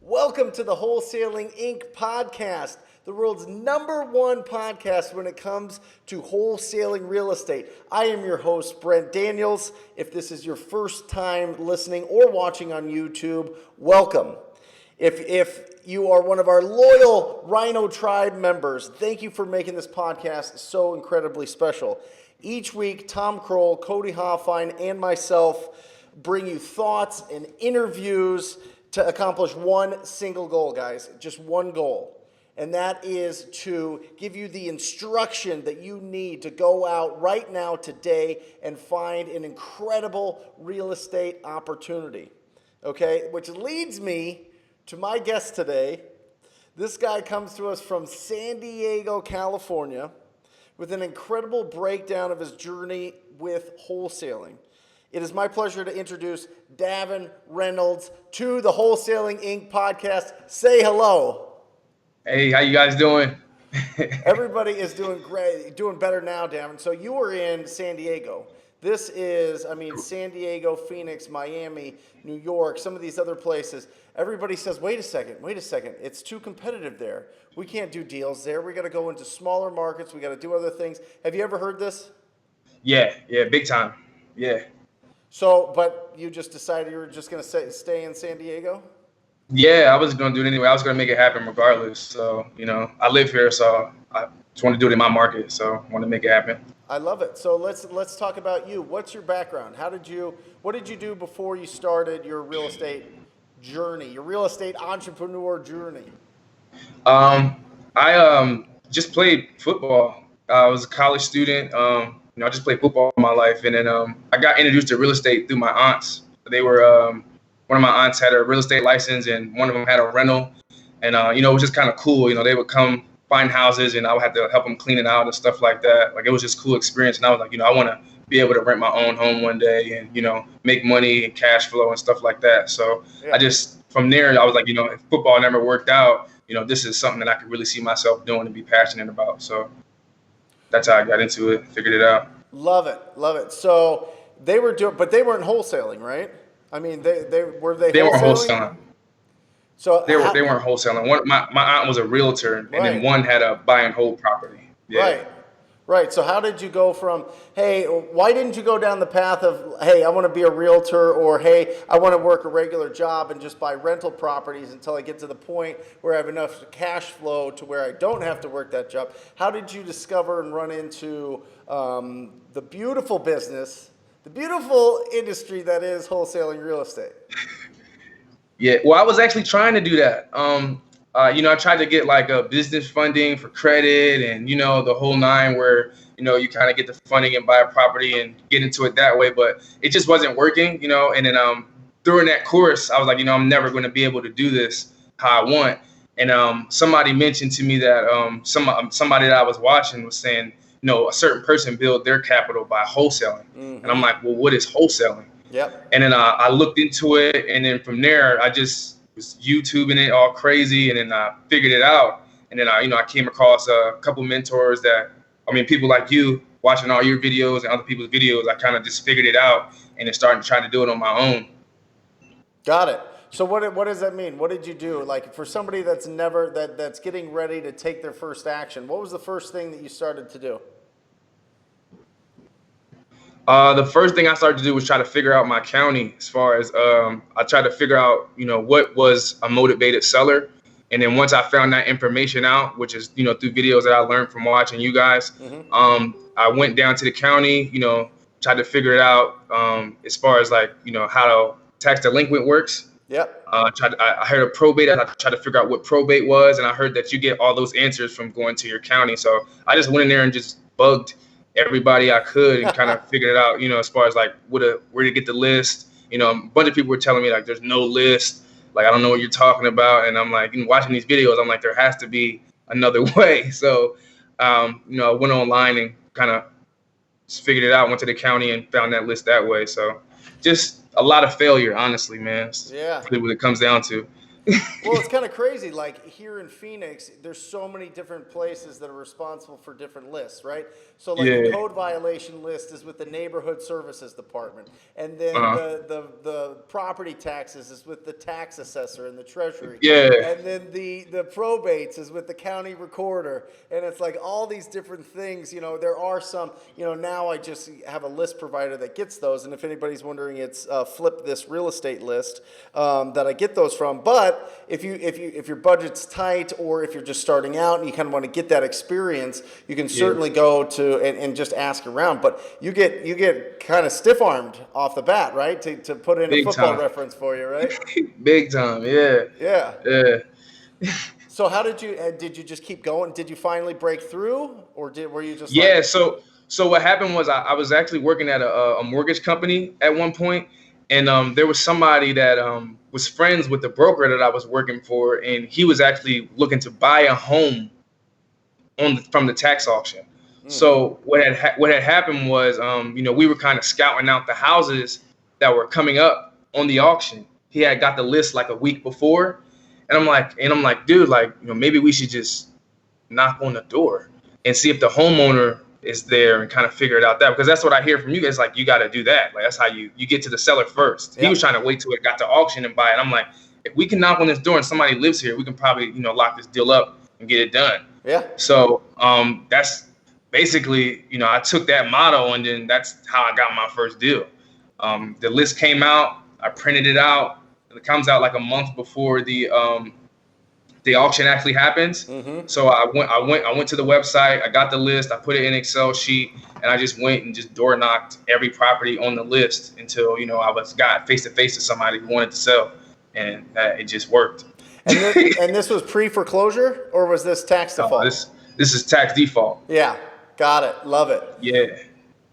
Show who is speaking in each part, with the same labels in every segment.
Speaker 1: Welcome to the Wholesaling Inc. podcast, the world's #1 podcast when it comes to wholesaling real estate. I am your host, Brent Daniels. If this is your first time listening or watching on YouTube, welcome. If you are one of our loyal Rhino Tribe members, thank you for making this podcast so incredibly special. Each week, Tom Kroll, Cody Hoffine, and myself bring you thoughts and interviews to accomplish one single goal, guys. Just one goal. And that is to give you the instruction that you need to go out right now today and find an incredible real estate opportunity. Okay? Which leads me to my guest today. This guy comes to us from San Diego, California, with an incredible breakdown of his journey with wholesaling. It is my pleasure to introduce Devin Reynolds to the Wholesaling Inc. podcast. Say hello.
Speaker 2: Hey, how you guys doing?
Speaker 1: Everybody is doing great, doing better now, Devin. So you were in San Diego. This is, San Diego, Phoenix, Miami, New York, some of these other places. Everybody says, wait a second. It's too competitive there. We can't do deals there. We got to go into smaller markets. We got to do other things. Have you ever heard this?
Speaker 2: Yeah, big time. Yeah.
Speaker 1: So, but you just decided you were just going to stay in San Diego?
Speaker 2: Yeah, I was going to do it anyway. I was going to make it happen regardless. So, I live here, so I just want to do it in my market. So I want to make it happen.
Speaker 1: I love it. So let's talk about you. What's your background? What did you do before you started your real estate journey, your real estate entrepreneur journey?
Speaker 2: I just played football. I was a college student. I just played football all my life, and then I got introduced to real estate through my aunts. They were one of my aunts had a real estate license, and one of them had a rental, and it was just kind of cool. They would come find houses, and I would have to help them clean it out and stuff like that. Like, it was just a cool experience, and I was like, I want to be able to rent my own home one day, and make money and cash flow and stuff like that. So yeah. From there, I was like, if football never worked out, this is something that I could really see myself doing and be passionate about. So that's how I got into it, figured it out.
Speaker 1: Love it. So they were but they weren't wholesaling, right? I mean, they weren't wholesaling. So
Speaker 2: they weren't wholesaling. My aunt was a realtor, and then one had a buy and hold property. Yeah.
Speaker 1: Right. So how did you go from, hey, why didn't you go down the path of, hey, I want to be a realtor, or hey, I want to work a regular job and just buy rental properties until I get to the point where I have enough cash flow to where I don't have to work that job? How did you discover and run into the beautiful business, the beautiful industry that is wholesaling real estate?
Speaker 2: Yeah, well, I was actually trying to do that. I tried to get like a business funding for credit and, the whole nine where, you kind of get the funding and buy a property and get into it that way. But it just wasn't working, and then during that course, I was like, I'm never going to be able to do this how I want. And somebody mentioned to me that somebody that I was watching was saying, a certain person built their capital by wholesaling. Mm-hmm. And I'm like, well, what is wholesaling?
Speaker 1: Yep.
Speaker 2: And then I looked into it. And then from there, I just was YouTubing it all crazy, and then I figured it out. And then I came across a couple mentors people like you, watching all your videos and other people's videos. I kind of just figured it out and then started trying to do it on my own.
Speaker 1: Got it. So what does that mean? What did you do? Like, for somebody that's getting ready to take their first action, what was the first thing that you started to do?
Speaker 2: The first thing I started to do was try to figure out my county. As far as I tried to figure out, what was a motivated seller. And then once I found that information out, which is, through videos that I learned from watching you guys, mm-hmm. I went down to the county, tried to figure it out as far as like, how tax delinquent works.
Speaker 1: Yep.
Speaker 2: I heard of probate. I tried to figure out what probate was. And I heard that you get all those answers from going to your county. So I just went in there and just bugged everybody I could and kind of figured it out, as far as like where to get the list. A bunch of people were telling me like there's no list, like I don't know what you're talking about. And I'm like, watching these videos, I'm like, there has to be another way. So I went online and kind of figured it out, went to the county and found that list that way. So just a lot of failure, honestly, man.
Speaker 1: Yeah.
Speaker 2: That's really what it comes down to.
Speaker 1: Well, it's kind of crazy. Like here in Phoenix, there's so many different places that are responsible for different lists, right? So like the
Speaker 2: Yeah.
Speaker 1: code violation list is with the neighborhood services department, and then
Speaker 2: Uh-huh.
Speaker 1: the property taxes is with the tax assessor and the treasury,
Speaker 2: Yeah.
Speaker 1: and then the probates is with the county recorder, and it's like all these different things. You know, there are some. You know, now I just have a list provider that gets those, and if anybody's wondering, it's Flip This Real Estate list that I get those from. But if your budget's tight, or if you're just starting out and you kind of want to get that experience, you can certainly go to and just ask around. But you get kind of stiff armed off the bat, right? To put in a
Speaker 2: Big
Speaker 1: football
Speaker 2: time.
Speaker 1: reference for you, right?
Speaker 2: Big time. Yeah.
Speaker 1: Yeah.
Speaker 2: Yeah.
Speaker 1: So how did you just keep going? Did you finally break through, or were you just
Speaker 2: Yeah.
Speaker 1: like,
Speaker 2: So what happened was I was actually working at a mortgage company at one point, and there was somebody that was friends with the broker that I was working for, and he was actually looking to buy a home from the tax auction. So what had happened was, we were kind of scouting out the houses that were coming up on the auction. He had got the list like a week before, and I'm like, dude, like, maybe we should just knock on the door and see if the homeowner is there and kind of figure it out that, because that's what I hear from you guys. Like, you got to do that. Like, that's how you get to the seller first. He was trying to wait till it got to auction and buy it. I'm like, if we can knock on this door and somebody lives here, we can probably, lock this deal up and get it done.
Speaker 1: Yeah.
Speaker 2: So that's basically, I took that motto, and then that's how I got my first deal. The list came out, I printed it out. It comes out like a month before the auction actually happens. So I went to the website, I got the list, I put it in an Excel sheet, and I just went and just door knocked every property on the list until, I got face to face with somebody who wanted to sell, and it just worked.
Speaker 1: And this was pre-foreclosure, or was this tax default?
Speaker 2: This is tax default.
Speaker 1: Yeah, got it. Love it.
Speaker 2: Yeah.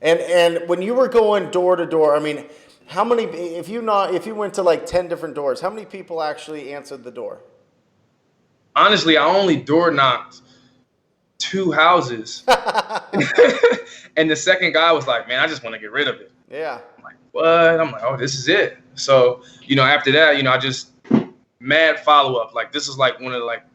Speaker 1: And when you were going door to door, I mean, how many? If you went to like 10 different doors, how many people actually answered the door?
Speaker 2: Honestly, I only door knocked 2 houses, and the second guy was like, "Man, I just want to get rid of it."
Speaker 1: Yeah.
Speaker 2: I'm like, "What?" I'm like, "Oh, this is it." So, after that, I just mad follow up. Like, this is like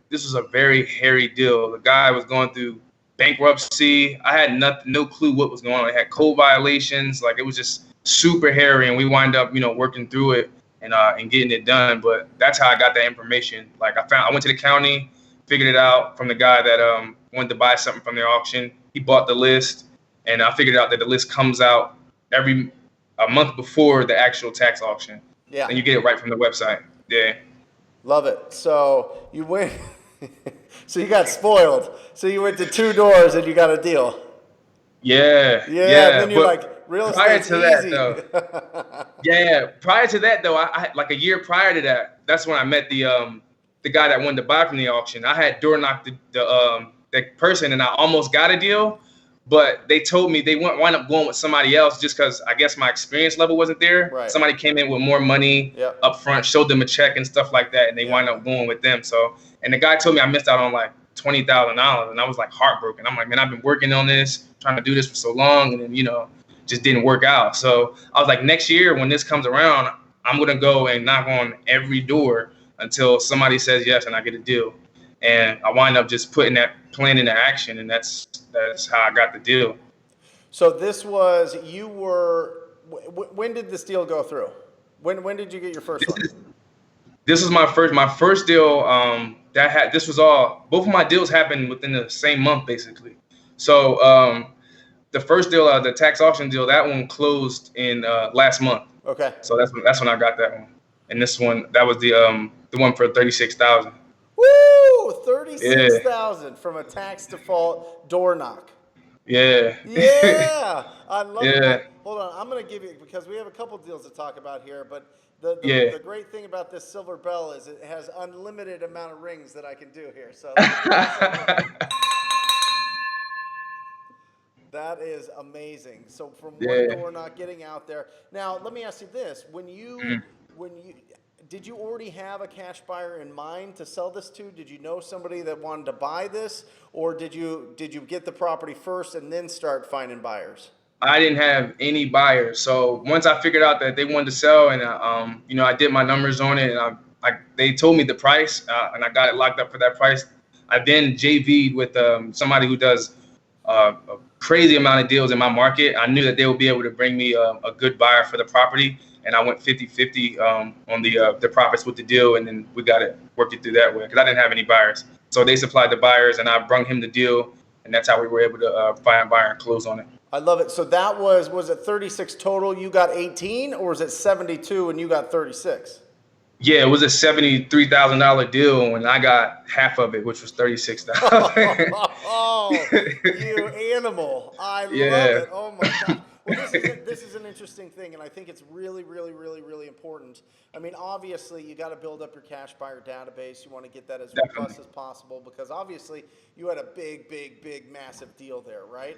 Speaker 2: this was a very hairy deal. The guy was going through bankruptcy. I had no clue what was going on. I had code violations. Like, it was just super hairy, and we wind up, working through it and getting it done. But that's how I got that information. Like, I went to the county, figured it out from the guy that wanted to buy something from the auction. He bought the list, and I figured out that the list comes out a month before the actual tax auction.
Speaker 1: Yeah.
Speaker 2: And you get it right from the website. Yeah.
Speaker 1: Love it. So you went. So you got spoiled. So you went to 2 doors and you got a deal.
Speaker 2: Yeah.
Speaker 1: Yeah. And then you're like, real estate's easy.
Speaker 2: Prior to that, though, I like a year prior to that, that's when I met the guy that wanted to buy from the auction. I had door knocked the person, and I almost got a deal, but they told me they wind up going with somebody else just because I guess my experience level wasn't there.
Speaker 1: Right.
Speaker 2: Somebody came in with more money up front, showed them a check and stuff like that, and they wind up going with them. So, and the guy told me I missed out on like $20,000, and I was like heartbroken. I'm like, man, I've been working on this, trying to do this for so long, and then just didn't work out. So I was like, next year when this comes around, I'm gonna go and knock on every door until somebody says yes and I get a deal. And I wind up just putting that plan into action, and that's how I got the deal.
Speaker 1: So this was, when did this deal go through? When did you get your first one?
Speaker 2: This was my first deal. Both of my deals happened within the same month, basically. So the first deal, the tax auction deal, that one closed in last month.
Speaker 1: Okay.
Speaker 2: So that's when I got that one. And this one, that was the one for $36,000.
Speaker 1: Woo! $36,000 from a tax default door knock.
Speaker 2: Yeah.
Speaker 1: Yeah. I love it.
Speaker 2: Yeah.
Speaker 1: Hold on. I'm going to give you, because we have a couple deals to talk about here, but the great thing about this silver bell is it has unlimited amount of rings that I can do here. So that is amazing. So from one door not getting out there. Now, let me ask you this. Did you already have a cash buyer in mind to sell this to? Did you know somebody that wanted to buy this, or did you get the property first and then start finding buyers?
Speaker 2: I didn't have any buyers. So once I figured out that they wanted to sell, and I did my numbers on it, and I they told me the price, and I got it locked up for that price. I then JV'd with somebody who does a crazy amount of deals in my market. I knew that they would be able to bring me a good buyer for the property, and I went 50-50 on the profits with the deal, and then we got it worked it through that way because I didn't have any buyers. So they supplied the buyers, and I brung him the deal, and that's how we were able to find a buyer and close on it.
Speaker 1: I love it. So that was it 36 total? You got 18, or was it 72 and you got 36?
Speaker 2: Yeah, it was a $73,000 deal, and I got half of it, which was $36,000.
Speaker 1: Oh, you animal! I love it. Oh my God. Well, this is an interesting thing, and I think it's really, really, really, really important. I mean, obviously, you got to build up your cash buyer database. You want to get that as robust as possible because obviously you had a big, massive deal there, right?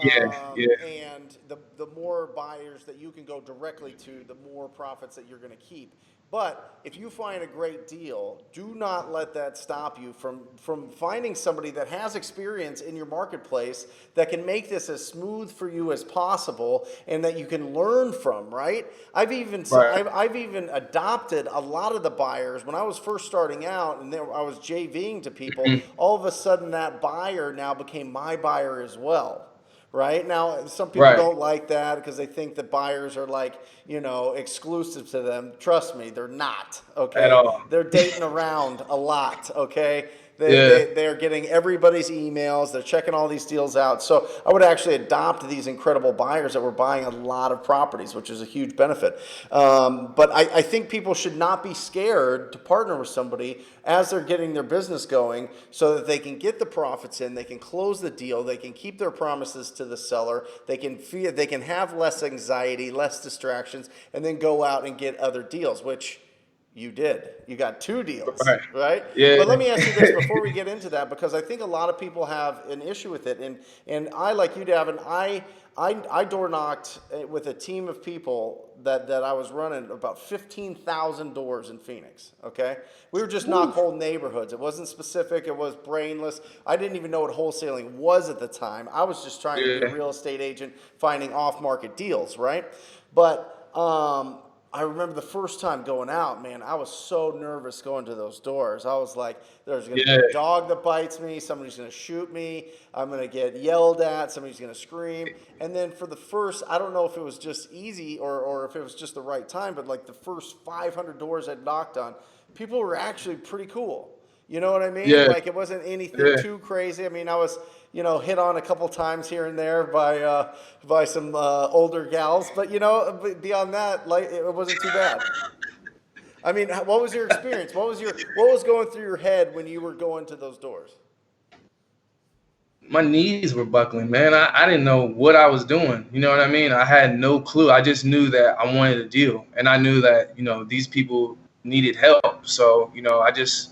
Speaker 2: Yeah.
Speaker 1: And the more buyers that you can go directly to, the more profits that you're going to keep. But if you find a great deal, do not let that stop you from finding somebody that has experience in your marketplace that can make this as smooth for you as possible and that you can learn from, right? I've even adopted a lot of the buyers. When I was first starting out and I was JVing to people, all of a sudden that buyer now became my buyer as well. Right now, some people don't like that because they think that buyers are like, exclusive to them. Trust me, they're not. Okay,
Speaker 2: At all.
Speaker 1: They're dating around a lot. Okay, they're getting everybody's emails. They're checking all these deals out. So I would actually adopt these incredible buyers that were buying a lot of properties, which is a huge benefit. But I think people should not be scared to partner with somebody as they're getting their business going so that they can get the profits in, they can close the deal, they can keep their promises to the seller, they can have less anxiety, less distractions, and then go out and get other deals, which you did. You got 2 deals, right?
Speaker 2: Yeah.
Speaker 1: But let me ask you this before we get into that, because I think a lot of people have an issue with it. And I, like you, Devin, I door knocked with a team of people that I was running about 15,000 doors in Phoenix, okay? We were just knock whole neighborhoods. It wasn't specific. It was brainless. I didn't even know what wholesaling was at the time. I was just trying to be a real estate agent finding off-market deals, right? But I remember the first time going out, man, I was so nervous going to those doors. I was like, there's going to be a dog that bites me. Somebody's going to shoot me. I'm going to get yelled at. Somebody's going to scream. And then for the first, I don't know if it was just easy or if it was just the right time, but like the first 500 doors I'd knocked on, people were actually pretty cool. You know what I mean?
Speaker 2: Yeah.
Speaker 1: Like it wasn't anything too crazy. I mean, I was, hit on a couple times here and there by some older gals, but beyond that, like it wasn't too bad. I mean, what was your experience? What was going through your head when you were going to those doors?
Speaker 2: My knees were buckling, man. I didn't know what I was doing. You know what I mean? I had no clue. I just knew that I wanted a deal, and I knew that these people needed help. So I just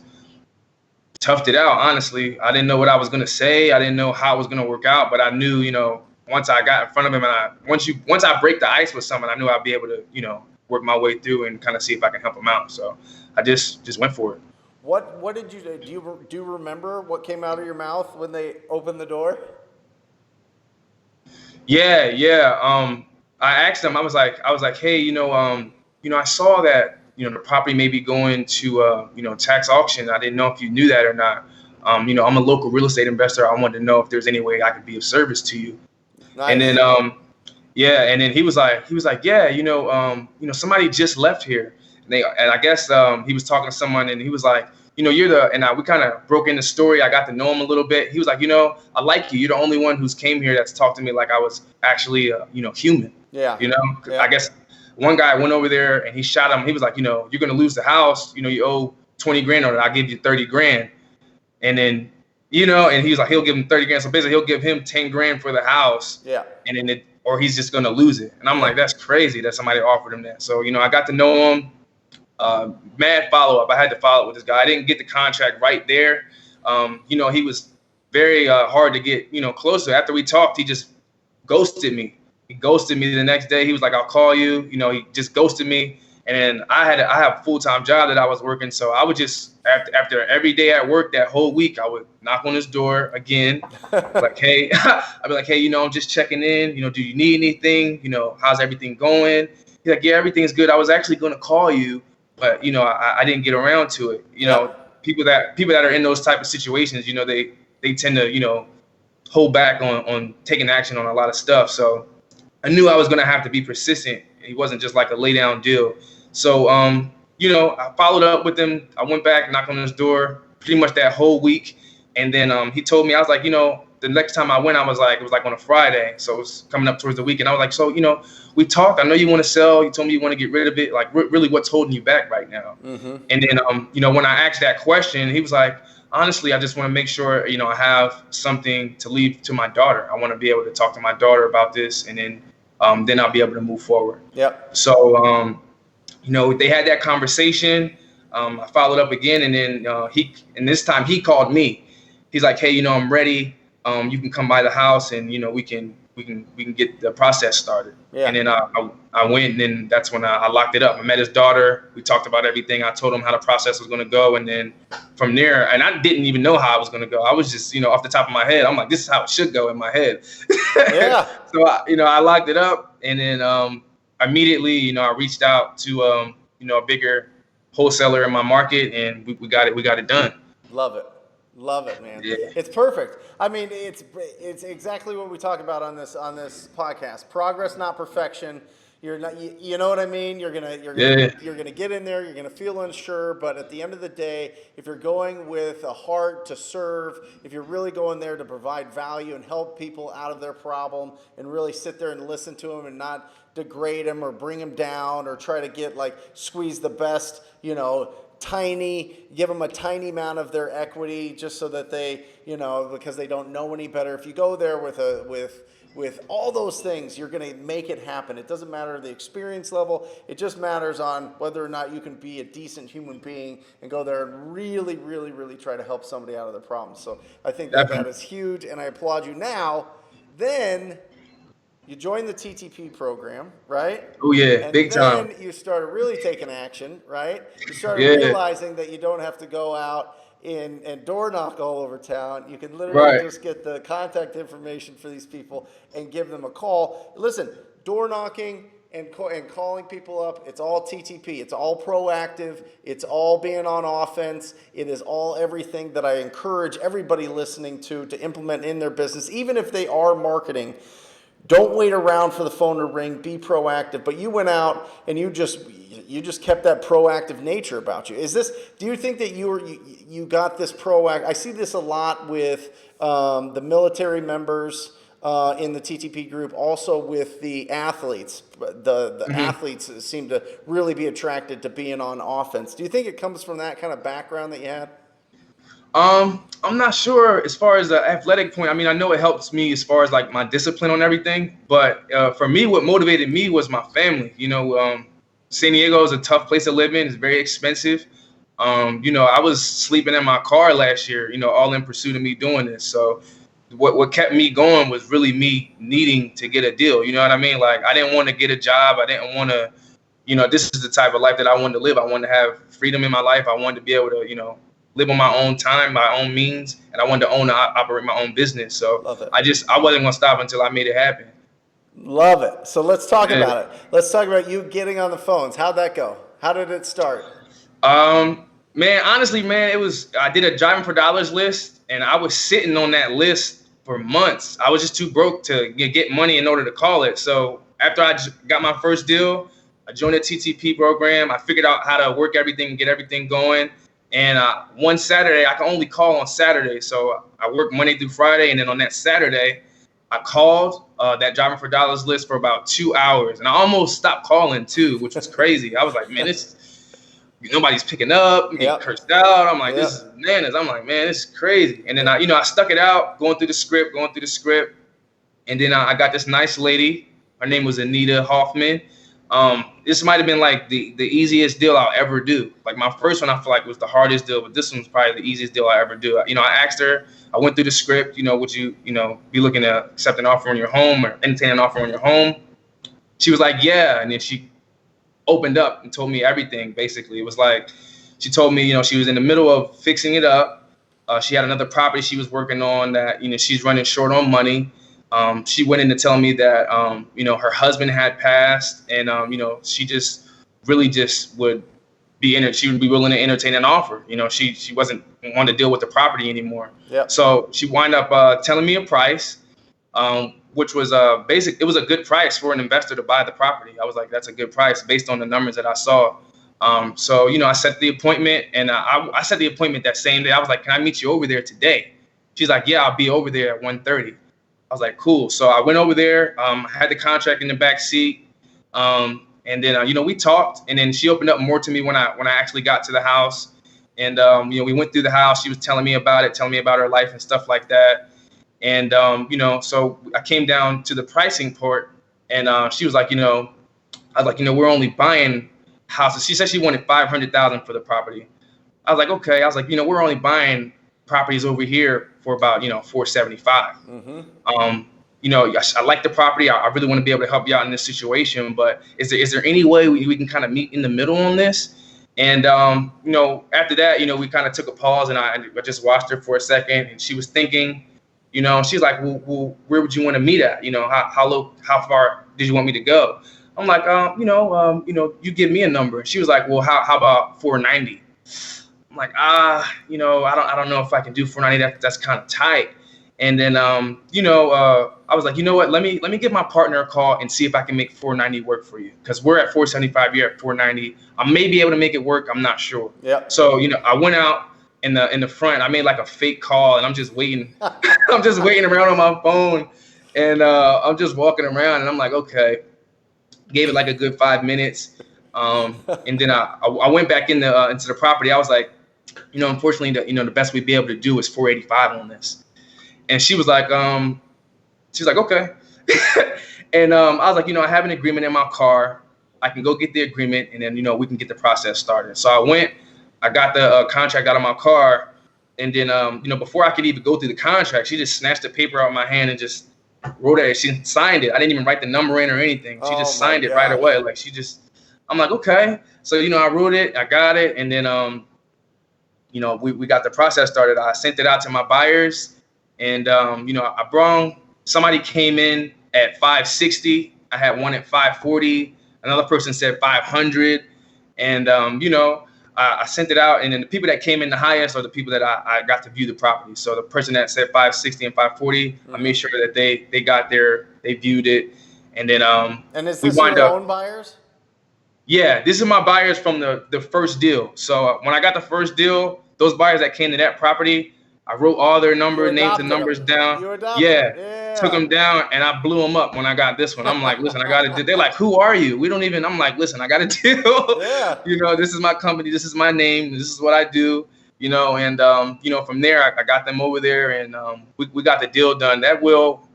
Speaker 2: toughed it out. Honestly, I didn't know what I was gonna say. I didn't know how it was gonna work out, but I knew, once I got in front of him and once I break the ice with someone, I knew I'd be able to, work my way through and kind of see if I can help him out. So I just went for it.
Speaker 1: What did you do? Do you remember what came out of your mouth when they opened the door?
Speaker 2: Yeah. I asked them. I was like, hey, I saw that the property may be going to tax auction. I didn't know if you knew that or not. I'm a local real estate investor. I wanted to know if there's any way I could be of service to you. Nice. And then and then he was like, yeah, somebody just left here. And I guess he was talking to someone, and he was like, we kind of broke in the story. I got to know him a little bit. He was like, I like you. You're the only one who's came here that's talked to me like I was actually, human. Yeah. I guess one guy went over there and he shot him. He was like, you're going to lose the house. You owe 20 grand on it. I'll give you 30 grand. And then, and he was like, he'll give him 30 grand. So basically he'll give him 10 grand for the house. Yeah. And then or he's just going to lose it. And I'm like, that's crazy that somebody offered him that. So, I got to know him. Mad follow-up. I had to follow up with this guy. I didn't get the contract right there. He was very hard to get, close to. After we talked, he just ghosted me. He ghosted me the next day. He was like, I'll call you. He just ghosted me. And then I have a full-time job that I was working. So I would just, after every day at work that whole week, I would knock on his door again. Like, hey, I'd be like, hey, I'm just checking in. Do you need anything? How's everything going? He's like, yeah, everything's good. I was actually going to call you, but I didn't get around to it. People that are in those type of situations, they tend to hold back on taking action on a lot of stuff. So I knew I was gonna have to be persistent. He wasn't just like a lay down deal. So I followed up with him. I went back, knocked on his door pretty much that whole week, and then he told me, I was like, the next time I went, I was like, it was like on a Friday, so it was coming up towards the weekend. I was like, so we talked. I know you want to sell. You told me you want to get rid of it. Like, really, what's holding you back right now? Mm-hmm. And then when I asked that question, he was like, honestly, I just want to make sure I have something to leave to my daughter. I want to be able to talk to my daughter about this, and then I'll be able to move forward.
Speaker 1: Yep.
Speaker 2: So they had that conversation. I followed up again, and then this time he called me. He's like, hey, I'm ready. You can come by the house, and we can get the process started. Yeah. And then I went, and then that's when I locked it up. I met his daughter. We talked about everything. I told him how the process was going to go, and then from there, and I didn't even know how it was going to go. I was just off the top of my head, I'm like, this is how it should go in my head. Yeah. So I locked it up, and then immediately I reached out to a bigger wholesaler in my market, and we got it done.
Speaker 1: Love it, man.
Speaker 2: Yeah.
Speaker 1: It's perfect. I mean, it's exactly what we talk about on this podcast. Progress, not perfection. You're not, you know what I mean? You're gonna get in there. You're gonna feel unsure, but at the end of the day, if you're going with a heart to serve, if you're really going there to provide value and help people out of their problem, and really sit there and listen to them and not degrade them or bring them down or try to squeeze the best, give them a tiny amount of their equity just so that they, because they don't know any better. If you go there with all those things, you're going to make it happen. It doesn't matter the experience level. It just matters on whether or not you can be a decent human being and go there and really, really, really try to help somebody out of their problems. So I think that is huge, and I applaud you. Now, then you joined the TTP program, right?
Speaker 2: Oh, yeah, and big time.
Speaker 1: Then you started really taking action, right? You started realizing that you don't have to go out and door knock all over town. You can literally just get the contact information for these people and give them a call. Listen, door knocking and calling people up, it's all TTP. It's all proactive. It's all being on offense. It is all everything that I encourage everybody listening to implement in their business, even if they are marketing. Don't wait around for the phone to ring. Be proactive. But you went out and you just kept that proactive nature about you. Do you think that you got this proactive? I see this a lot with the military members in the TTP group, also with the athletes. The athletes seem to really be attracted to being on offense. Do you think it comes from that kind of background that you had?
Speaker 2: I'm not sure as far as the athletic point. I mean, I know it helps me as far as like my discipline on everything, but for me, what motivated me was my family. San Diego is a tough place to live in. It's very expensive. I was sleeping in my car last year, all in pursuit of me doing this. So what kept me going was really me needing to get a deal. You know what I mean? Like, I didn't want to get a job. I didn't want to, this is the type of life that I wanted to live. I wanted to have freedom in my life. I wanted to be able to, live on my own time, my own means, and I wanted to own and operate my own business. So I wasn't gonna stop until I made it happen.
Speaker 1: Love it. So let's talk about it. Let's talk about you getting on the phones. How'd that go? How did it start?
Speaker 2: Man, honestly, I did a driving for dollars list, and I was sitting on that list for months. I was just too broke to get money in order to call it. So after I got my first deal, I joined the TTP program. I figured out how to work everything and get everything going. And one Saturday, I can only call on Saturday. So I work Monday through Friday. And then on that Saturday, I called that driving for dollars list for about 2 hours. And I almost stopped calling too, which was crazy. I was like, man, nobody's picking up. I'm getting cursed out. I'm like, this is bananas. I'm like, man, this is crazy. And then I stuck it out, going through the script. And then I got this nice lady. Her name was Anita Hoffman. This might have been like the easiest deal I'll ever do. Like, my first one, I feel like was the hardest deal, but this one's probably the easiest deal I ever do. I asked her, I went through the script, would you, be looking to accept an offer on your home or entertain an offer on your home? She was like, yeah. And then she opened up and told me everything. Basically, it was like, she told me, she was in the middle of fixing it up. She had another property she was working on that, she's running short on money. She went in to tell me that, her husband had passed, and, she just really just would she would be willing to entertain an offer. She wasn't want to deal with the property anymore.
Speaker 1: Yep.
Speaker 2: So she wound up telling me a price, which was it was a good price for an investor to buy the property. I was like, that's a good price based on the numbers that I saw. So I set the appointment, and I set the appointment that same day. I was like, can I meet you over there today? She's like, yeah, I'll be over there at 1:30. I was like, cool. So I went over there. I had the contract in the back seat. And then, we talked, and then she opened up more to me when I actually got to the house. And, we went through the house. She was telling me about her life and stuff like that. And, so I came down to the pricing part, and she was like, I was like, we're only buying houses. She said she wanted $500,000 for the property. I was like, okay. I was like, we're only buying properties over here for about, $475. Mm-hmm. I like the property. I really want to be able to help you out in this situation, but is there any way we can kind of meet in the middle on this? And, after that, we kind of took a pause, and I just watched her for a second, and she was thinking, she's like, well, where would you want to meet at? How far did you want me to go? I'm like, you give me a number. And she was like, well, how about 490? I'm like, I don't know if I can do 490. That's kind of tight. And then, I was like, you know what? Let me give my partner a call and see if I can make 490 work for you. Because we're at 475, you're at 490. I may be able to make it work. I'm not sure. Yeah. So, I went out in the front. I made like a fake call, and I'm just waiting. I'm just waiting around on my phone, and I'm just walking around, and I'm like, okay. Gave it like a good 5 minutes, and then I went back into the property. I was like, unfortunately, the best we'd be able to do is 485 on this. And she was like, okay. And I was like, I have an agreement in my car. I can go get the agreement, and then, we can get the process started. So I got the contract out of my car, and then, before I could even go through the contract, she just snatched the paper out of my hand and just wrote it. She signed it. I didn't even write the number in or anything. She just signed it right away. Like I'm like, okay. So, I wrote it, I got it. And then, we got the process started. I sent it out to my buyers, and, I brought somebody came in at 560. I had one at 540. Another person said 500. And, I sent it out, and then the people that came in the highest are the people that I got to view the property. So the person that said 560 and 540, I made sure that they got there, they viewed it, and then
Speaker 1: and is this your own buyers?
Speaker 2: Yeah, this is my buyers from the first deal. So when I got the first deal, those buyers that came to that property, I wrote all their names and numbers down. Yeah, took them down, and I blew them up when I got this one. I'm like, listen, I got a deal. They're like, who are you? We don't even. I'm like, listen, I got a deal. Yeah. This is my company. This is my name. This is what I do. And from there, I got them over there, and we got the deal done. I wound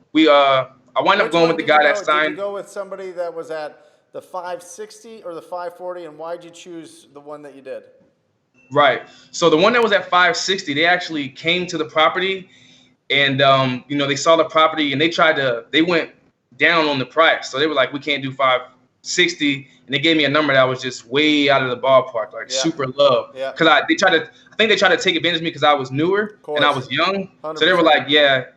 Speaker 2: up going with the guy that signed.
Speaker 1: Did you go with somebody that was at the 560 or the 540, and why'd you choose the one that you did?
Speaker 2: Right. So the one that was at 560, they actually came to the property, and they saw the property, and they went down on the price. So they were like, we can't do 560, and they gave me a number that was just way out of the ballpark, like super low. Yeah. Because I think they tried to take advantage of me because I was newer and I was young. 100%. So they were like, yeah,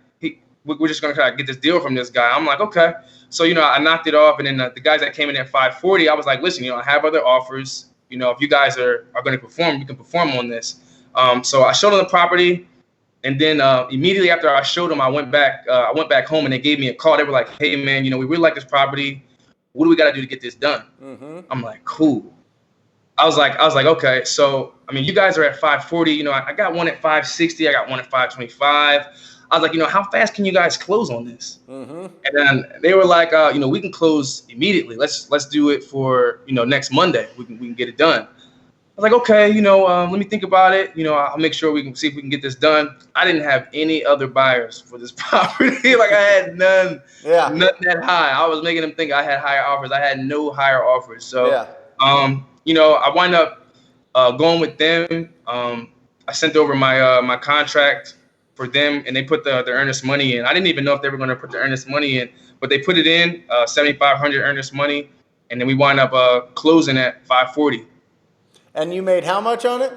Speaker 2: we're just gonna try to get this deal from this guy. I'm like, okay. So I knocked it off, and then the guys that came in at 540, I was like, listen, I have other offers. If you guys are going to perform, we can perform on this. So I showed them the property, and then immediately after I showed them, I went back home, and they gave me a call. They were like, hey man, we really like this property. What do we got to do to get this done? Mm-hmm. I'm like, cool. I was like, okay. So, you guys are at 540, I got one at 560. I got one at 525. I was like, how fast can you guys close on this? Mm-hmm. And then they were like, we can close immediately. Let's do it for, next Monday. We can get it done. I was like, okay, let me think about it. I'll make sure we can see if we can get this done. I didn't have any other buyers for this property. Like I had none that high. I was making them think I had higher offers. I had no higher offers. So, I wind up going with them. I sent over my contract for them, and they put the earnest money in. I didn't even know if they were going to put the earnest money in, but they put it in, $7,500 earnest money, and then we wind up closing at 540.
Speaker 1: And you made how much on it?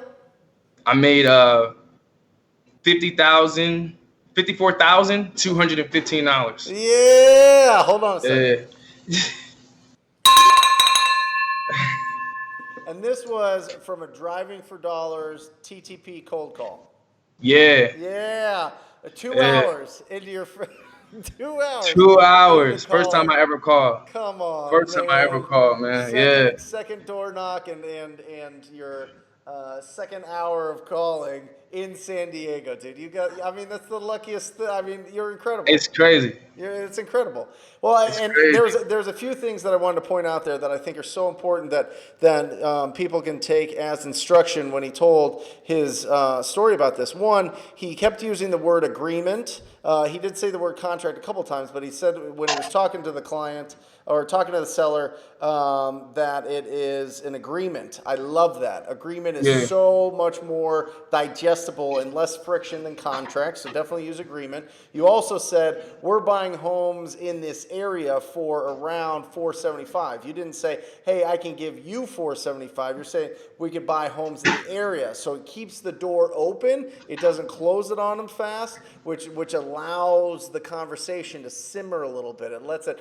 Speaker 2: I made $54,215.
Speaker 1: Yeah, hold on a second. And this was from a Driving for Dollars TTP cold call.
Speaker 2: Yeah.
Speaker 1: Yeah, 2
Speaker 2: Yeah.
Speaker 1: hours into your 2 hours
Speaker 2: 2 hours.
Speaker 1: into
Speaker 2: First time
Speaker 1: calling.
Speaker 2: I ever called.
Speaker 1: Come on,
Speaker 2: First time I ever
Speaker 1: man.
Speaker 2: called, man. Yeah.
Speaker 1: Second door knock and your second hour of calling in San Diego, dude. I mean, that's the luckiest. I mean, you're incredible.
Speaker 2: It's crazy.
Speaker 1: Yeah, it's incredible. Well,
Speaker 2: It's
Speaker 1: and
Speaker 2: crazy.
Speaker 1: there's a few things that I wanted to point out there that I think are so important that people can take as instruction when he told his story about this. One, he kept using the word agreement. He did say the word contract a couple times, but he said when he was talking to the client or talking to the seller that it is an agreement. I love that. Agreement is
Speaker 2: Yeah.
Speaker 1: so much more digestible and less friction than contract, so definitely use agreement. You also said we're buying homes in this area for around 475. You didn't say, hey, I can give you 475. You're saying we could buy homes in the area. So it keeps the door open. It doesn't close it on them fast, which allows the conversation to simmer a little bit. It lets it,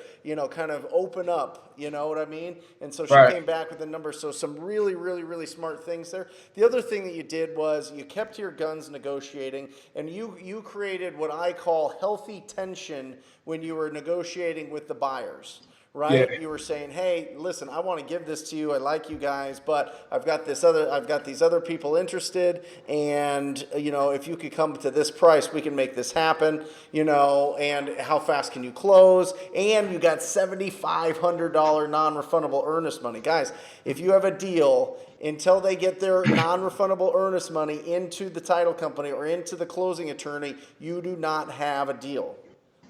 Speaker 1: kind of open up, you know what I mean? And so she
Speaker 2: Right.
Speaker 1: came back with the number. So some really, really, really smart things there. The other thing that you did was you kept your guns negotiating, and you created what I call healthy tension when you were negotiating with the buyers. Right?
Speaker 2: Yeah.
Speaker 1: You were saying, "Hey, listen, I want to give this to you. I like you guys, but I've got these other people interested, and if you could come to this price, we can make this happen. And how fast can you close? And you got $7,500 non-refundable earnest money, guys. If you have a deal until they get their non-refundable earnest money into the title company or into the closing attorney, you do not have a deal."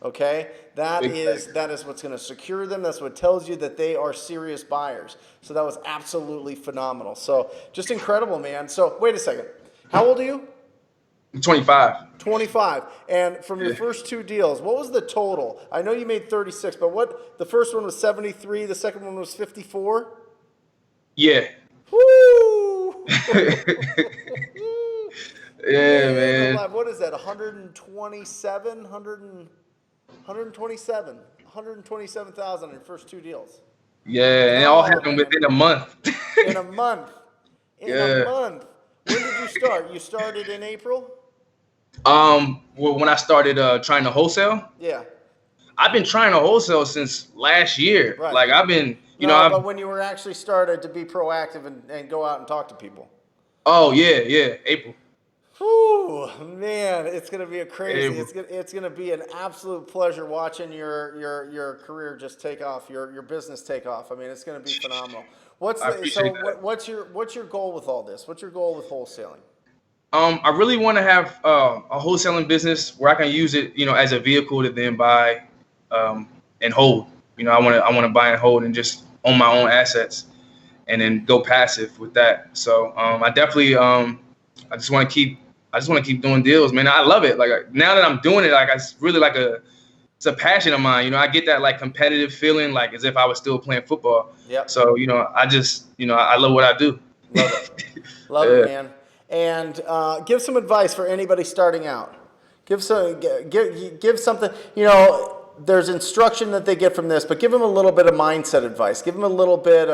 Speaker 1: Okay, that
Speaker 2: Big
Speaker 1: is
Speaker 2: facts.
Speaker 1: what's going to secure them. That's what tells you that they are serious buyers. So that was absolutely phenomenal. So just incredible, man. So wait a second. How old are you?
Speaker 2: I'm 25.
Speaker 1: 25. And from your
Speaker 2: Yeah.
Speaker 1: first two deals, what was the total? I know you made 36, but the first one was 73, the second one was 54?
Speaker 2: Yeah.
Speaker 1: Woo!
Speaker 2: Yeah,
Speaker 1: Man
Speaker 2: man.
Speaker 1: alive. What is that? 127? 127,000 in your first two deals.
Speaker 2: Yeah, and it all
Speaker 1: Oh
Speaker 2: happened
Speaker 1: man.
Speaker 2: within a month.
Speaker 1: In a month. In a
Speaker 2: Yeah.
Speaker 1: month. When did you start? You started in April?
Speaker 2: Well, when I started trying to wholesale,
Speaker 1: Yeah.
Speaker 2: I've been trying to wholesale since last year.
Speaker 1: Right.
Speaker 2: Like I've been,
Speaker 1: No, but when you were actually started to be proactive and go out and talk to people.
Speaker 2: oh yeah, April.
Speaker 1: Whew, man, it's gonna be a crazy.
Speaker 2: April.
Speaker 1: It's gonna be an absolute pleasure watching your career just take off, your business take off. I mean, it's gonna be phenomenal.
Speaker 2: I appreciate that.
Speaker 1: What's your goal with all this? What's your goal with wholesaling?
Speaker 2: I really want to have a wholesaling business where I can use it, as a vehicle to then buy and hold. I want to buy and hold and just own my own assets, and then go passive with that. So I definitely I just want to keep doing deals, man. I love it. Like now that I'm doing it, like it's really like it's a passion of mine. I get that like competitive feeling, like as if I was still playing football.
Speaker 1: Yep.
Speaker 2: So I just I love what I do.
Speaker 1: Love it. Love it, man. And give some advice for anybody starting out. Give something. There's instruction that they get from this, but give them a little bit of mindset advice. Give them a little bit,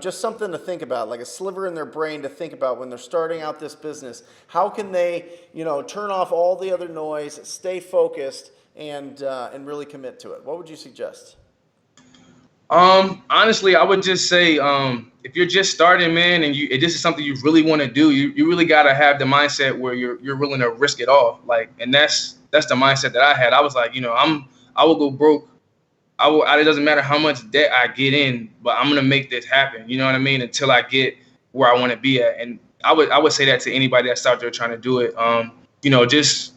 Speaker 1: just something to think about, like a sliver in their brain to think about when they're starting out this business. How can they, turn off all the other noise, stay focused, and really commit to it? What would you suggest?
Speaker 2: Honestly, I would just say, if you're just starting, man, and if this is something you really want to do, you really got to have the mindset where you're willing to risk it all. Like, and that's the mindset that I had. I was like, I will go broke. It doesn't matter how much debt I get in, but I'm going to make this happen. You know what I mean? Until I get where I want to be at. And I would say that to anybody that's out there trying to do it. Just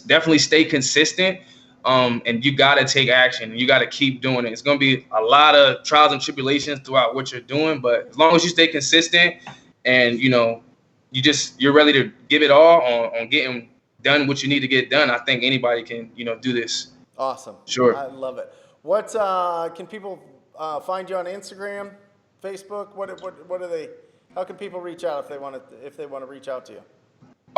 Speaker 2: definitely stay consistent. And you got to take action. You got to keep doing it. It's going to be a lot of trials and tribulations throughout what you're doing. But as long as you stay consistent and, you're ready to give it all on getting done what you need to get done, I think anybody can, do this.
Speaker 1: Awesome.
Speaker 2: Sure.
Speaker 1: I love it. What can people find you on Instagram, Facebook? What are they? How can people reach out if they want to reach out to you?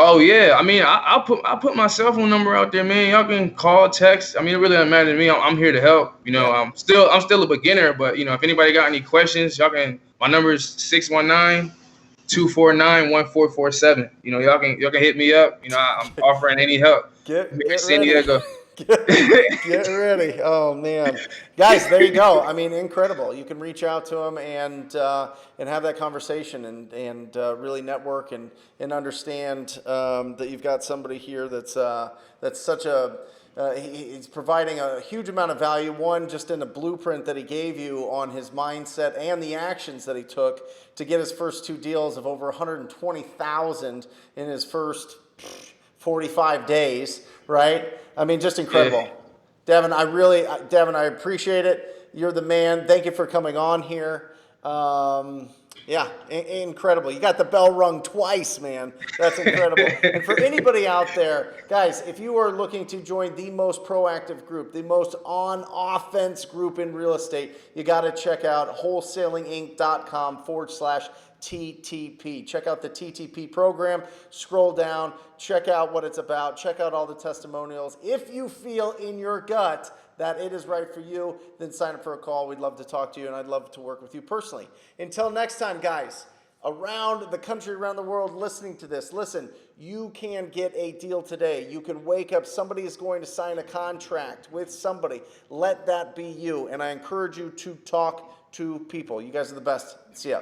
Speaker 2: Oh yeah, I mean, I'll put my cell phone number out there, man. Y'all can call, text. I mean, it really doesn't matter to me. I'm here to help. You know,
Speaker 1: Yeah.
Speaker 2: I'm still a beginner, but you know, if anybody got any questions, y'all can. My number is 619-249-1447. You know, y'all can hit me up. You know, I'm offering any help. I'm here in
Speaker 1: Get
Speaker 2: San
Speaker 1: ready.
Speaker 2: Diego.
Speaker 1: Get ready. Oh man, guys, there you go. I mean, incredible. You can reach out to them and have that conversation and really network and understand that you've got somebody here that's such a he's providing a huge amount of value. One, just in the blueprint that he gave you on his mindset and the actions that he took to get his first two deals of over 120,000 in his first 45 days, right? I mean, just incredible.
Speaker 2: Yeah.
Speaker 1: Devin, I appreciate it. You're the man. Thank you for coming on here. Yeah, incredible. You got the bell rung twice, man. That's incredible. And for anybody out there, guys, if you are looking to join the most proactive group, the most on offense group in real estate, you got to check out wholesalinginc.com/TTP. Check out the TTP program, scroll down, check out what it's about, check out all the testimonials. If you feel in your gut that it is right for you, then sign up for a call. We'd love to talk to you, and I'd love to work with you personally. Until next time, guys, around the country, around the world, listening to this, listen, you can get a deal today. You can wake up, somebody is going to sign a contract with somebody. Let that be you, and I encourage you to talk to people. You guys are the best. See ya.